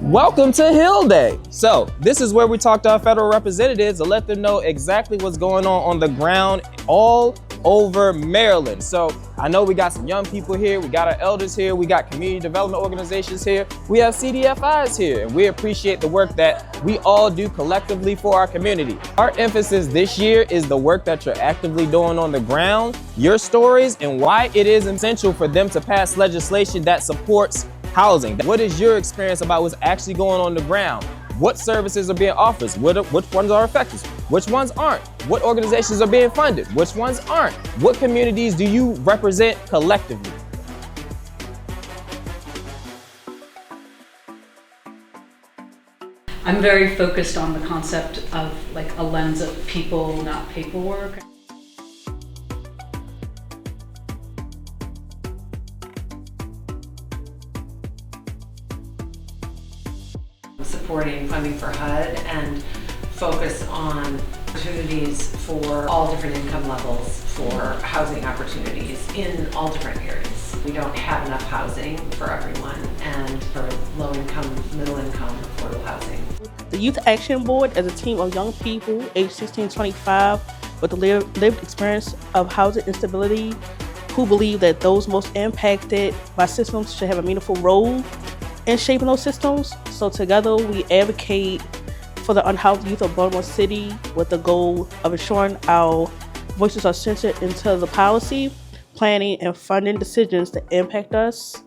Welcome to Hill Day. So this is where we talk to our federal representatives to let them know exactly what's going on the ground all over Maryland. So I know we got some young people here, we got our elders here, we got community development organizations here, we have CDFIs here, and we appreciate the work that we all do collectively for our community. Our emphasis this year is the work that you're actively doing on the ground, your stories, and why it is essential for them to pass legislation that supports housing. What is your experience about what's actually going on the ground? What services are being offered? Which ones are effective? Which ones aren't? What organizations are being funded? Which ones aren't? What communities do you represent collectively? I'm very focused on the concept of like a lens of people, not paperwork. Supporting funding for HUD and focus on opportunities for all different income levels for housing opportunities in all different areas. We don't have enough housing for everyone and for low income, middle income, affordable housing. The Youth Action Board is a team of young people aged 16 to 25 with the lived experience of housing instability who believe that those most impacted by systems should have a meaningful role in shaping those systems. So together we advocate for the unhoused youth of Baltimore City with the goal of ensuring our voices are centered into the policy, planning, and funding decisions that impact us.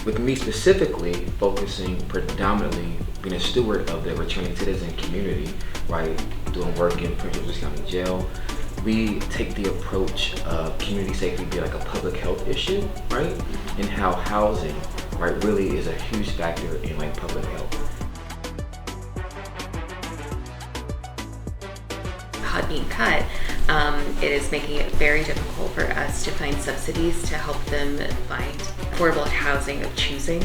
With me specifically focusing predominantly being a steward of the returning citizen community, right, doing work in Prince George's County Jail, we take the approach of community safety being like a public health issue, right, and how housing, right, really is a huge factor in like public health. HUD being cut, it is making it very difficult for us to find subsidies to help them find affordable housing of choosing.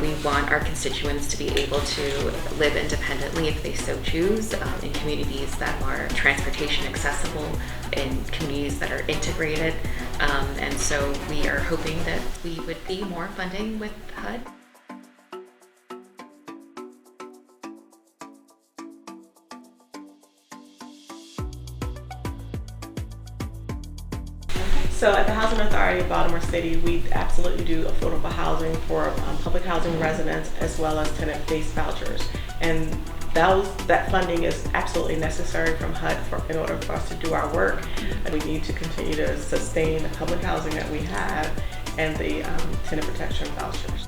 We want our constituents to be able to live independently if they so choose, in communities that are transportation accessible, in communities that are integrated. And so we are hoping that we would be more funding with HUD. So at the Housing Authority of Baltimore City, we absolutely do affordable housing for public housing residents as well as tenant-based vouchers. And that funding is absolutely necessary from HUD in order for us to do our work. And we need to continue to sustain the public housing that we have and the tenant protection vouchers.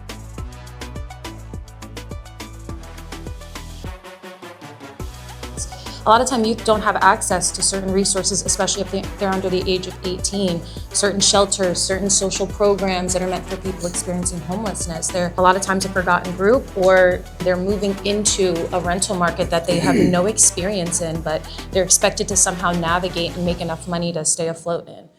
A lot of time youth don't have access to certain resources, especially if they're under the age of 18. Certain shelters, certain social programs that are meant for people experiencing homelessness. They're a lot of times a forgotten group, or they're moving into a rental market that they have no experience in, but they're expected to somehow navigate and make enough money to stay afloat in.